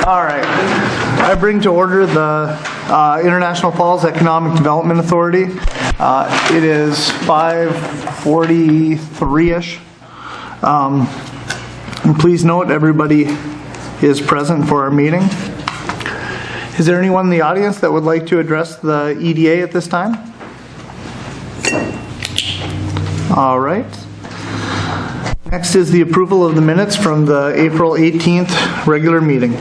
All right. I bring to order the International Falls Economic Development Authority. It is 5:43-ish. And please note everybody is present for our meeting. Is there anyone in the audience that would like to address the EDA at this time? All right. Next is the approval of the minutes from the April 18th regular meeting.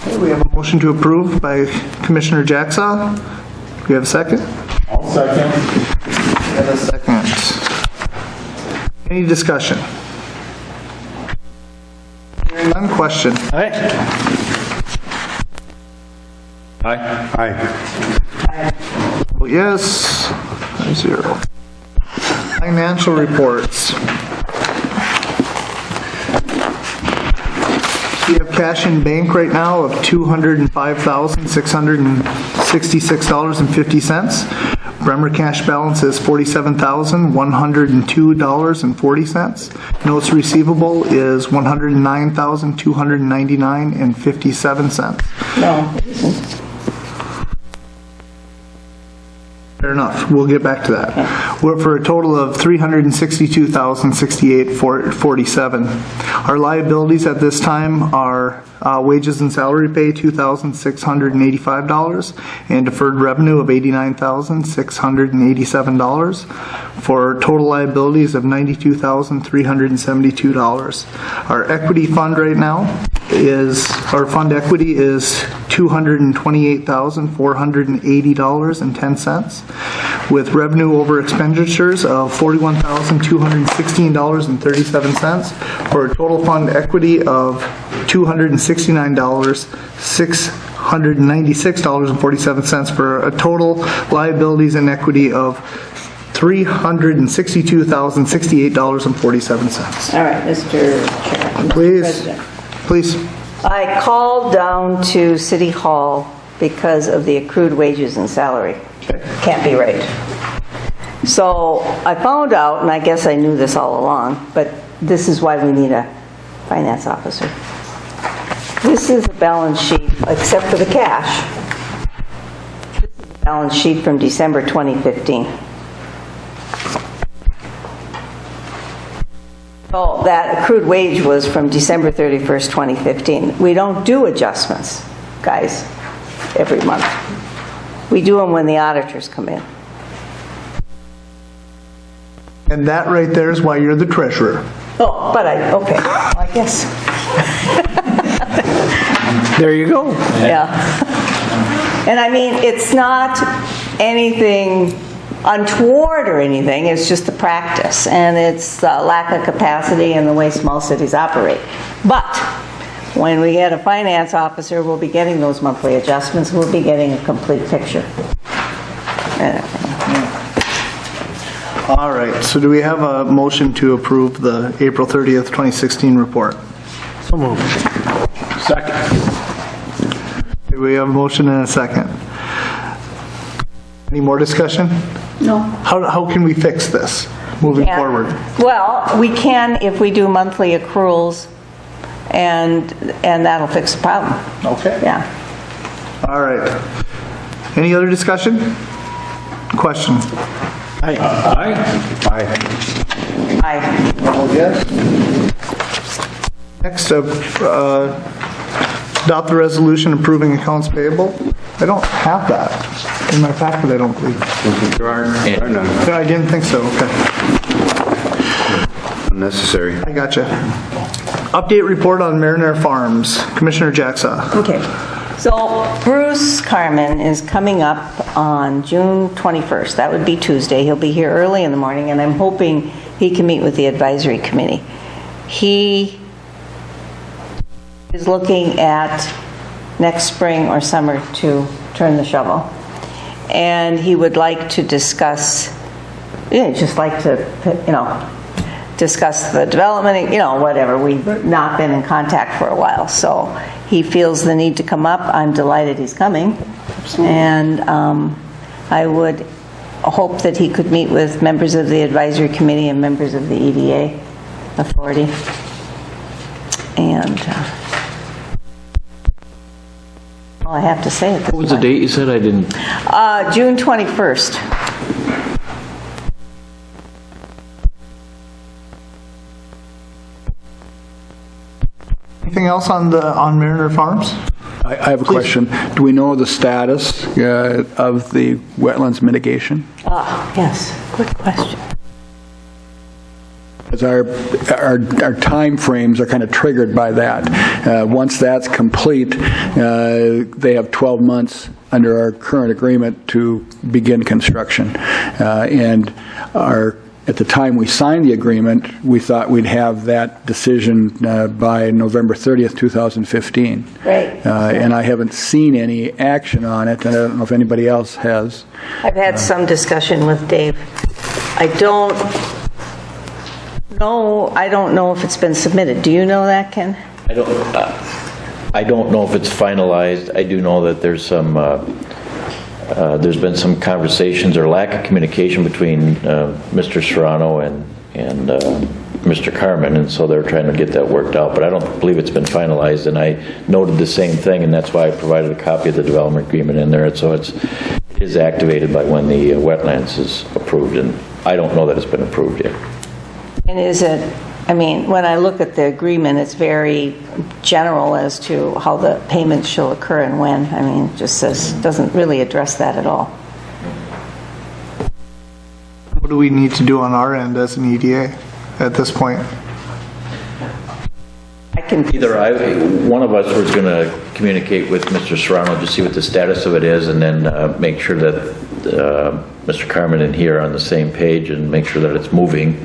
Okay, we have a motion to approve by Commissioner Jacksaw. Do we have a second? I'll second. We have a second. Any discussion? Hearing none, question. Aye. Aye. Aye. Well, yes. 5-0. Financial reports. We have cash in bank right now of $205,666.50. Bremer cash balance is $47,102.40. Notes receivable is $109,299.57. No, it isn't. Fair enough. We'll get back to that. Okay. We're for a total of $362,068.47. Our liabilities at this time are wages and salary pay $2,685 and deferred revenue of $89,687 for total liabilities of $92,372. Our equity fund right now is, our fund equity is $228,480.10 with revenue over expenditures of $41,216.37 for a total fund equity of $269,696.47 for a total liabilities and equity of $362,068.47. All right, Mr. Chair. Please. President. Please. I called down to City Hall because of the accrued wages and salary. Can't be right. So I found out, and I guess I knew this all along, but this is why we need a finance officer. This is a balance sheet, except for the cash. This is a balance sheet from December 2015. So that accrued wage was from December 31st, 2015. We don't do adjustments, guys, every month. We do them when the auditors come in. And that right there is why you're the treasurer. Oh, but okay, I guess. There you go. Yeah. And I mean, it's not anything untoward or anything, it's just the practice. And it's lack of capacity and the way small cities operate. But when we get a finance officer, we'll be getting those monthly adjustments. We'll be getting a complete picture. All right. So do we have a motion to approve the April 30th, 2016 report? So moved. Second. Do we have a motion and a second? Any more discussion? No. How can we fix this moving forward? Well, we can if we do monthly accruals, and that'll fix the problem. Okay. Yeah. All right. Any other discussion? Question? Aye. Aye. Aye. Aye. Oh, yes. Next up, adopt the resolution approving accounts payable. I don't have that in my packet, I don't believe. There are none. Yeah, I didn't think so. Okay. Unnecessary. I gotcha. Update report on Mariner Farms. Commissioner Jacksaw. Okay. So Bruce Carmen is coming up on June 21st. That would be Tuesday. He'll be here early in the morning, and I'm hoping he can meet with the advisory committee. He is looking at next spring or summer to turn the shovel. And he would like to discuss, just like to, discuss the development, whatever. We've not been in contact for a while. So he feels the need to come up. I'm delighted he's coming. And I would hope that he could meet with members of the advisory committee and members of the EDA authority. And all I have to say at this What was the point. date you said? I didn't. June 21st. Anything else on Mariner Farms? I have a question. Do we know the status of the wetlands mitigation? Yes, good question. Because our time frames are kind of triggered by that. Once that's complete, they have 12 months under our current agreement to begin construction. And at the time we signed the agreement, we thought we'd have that decision by November 30th, 2015. Great. And I haven't seen any action on it, and I don't know if anybody else has. I've had some discussion with Dave. I don't know if it's been submitted. Do you know that, Ken? I don't know if it's finalized. I do know that there's been some conversations or lack of communication between Mr. Serrano and Mr. Carmen, and so they're trying to get that worked out, but I don't believe it's been finalized, and I noted the same thing, and that's why I provided a copy of the development agreement in there, so it is activated by when the wetlands is approved, and I don't know that it's been approved yet. And is it, I mean, when I look at the agreement, it's very general as to how the payments shall occur and when. I mean, it just says, doesn't really address that at all. What do we need to do on our end as an EDA at this point? I can, One of us was going to communicate with Mr. Serrano to see what the status of it is, and then make sure that Mr. Carmen and he are on the same page and make sure that it's moving.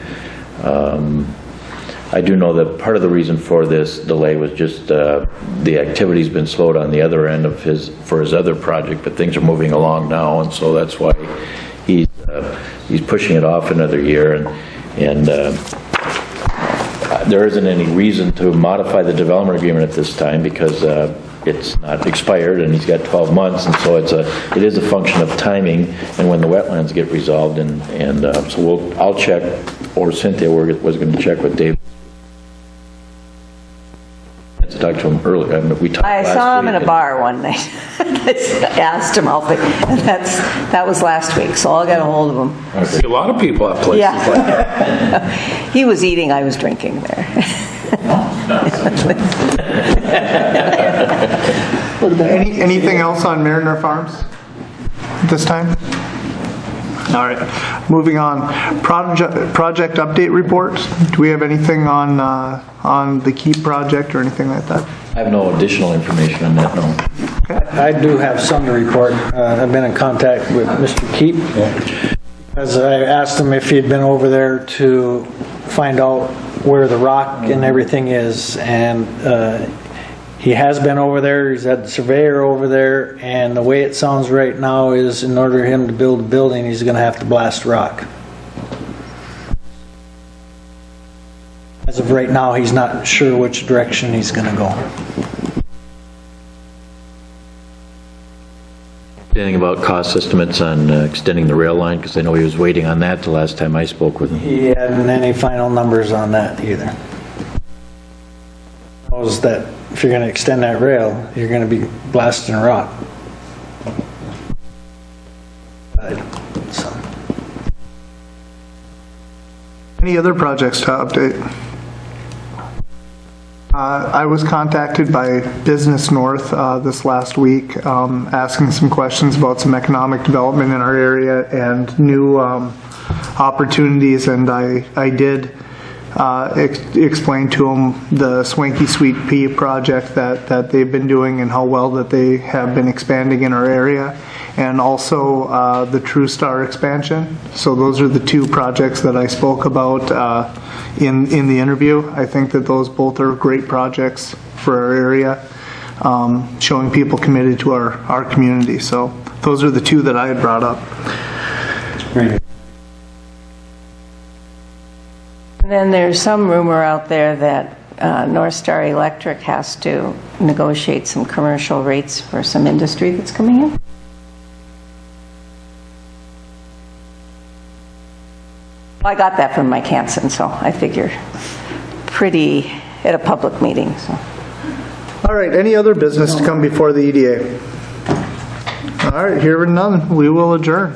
I do know that part of the reason for this delay was just the activity's been slowed on the other end of his other project, but things are moving along now, and so that's why he's pushing it off another year, and there isn't any reason to modify the development agreement at this time because it's not expired and he's got 12 months, and so it is a function of timing and when the wetlands get resolved, and so I'll check, or Cynthia was going to check with Dave. I talked to him earlier. I mean, we talked I last saw him week, in a and- bar one night. I asked him out, and that was last week, so I'll get a hold of him. I see a lot of people at places like that. Yeah. He was eating, I was drinking there. Anything else on Mariner Farms at this time? All right, moving on. Project update report. Do we have anything on the KEEP project or anything like that? I have no additional information on that, no. I do have some to report. I've been in contact with Mr. Keep. As I asked him if he'd been over there to find out where the rock and everything is, and he has been over there. He's had the surveyor over there, and the way it sounds right now is in order for him to build a building, he's going to have to blast rock. As of right now, he's not sure which direction he's going to go. Anything about cost estimates on extending the rail line? Because I know he was waiting on that the last time I spoke with him. He hadn't any final numbers on that either. Knows that if you're going to extend that rail, you're going to be blasting rock. So, Any other projects to update? I was contacted by Business North this last week asking some questions about some economic development in our area and new opportunities, and I did explain to them the Swanky Sweet Pea project that they've been doing and how well that they have been expanding in our area, and also the True Star expansion. So those are the two projects that I spoke about in the interview. I think that those both are great projects for our area, showing people committed to our community. So those are the two that I had brought up. And then there's some rumor out there that North Star Electric has to negotiate some commercial rates for some industry that's coming in. I got that from Mike Hansen, so I figure pretty at a public meeting, so. All right, any other business to come before the EDA? All right, hearing none, we will adjourn.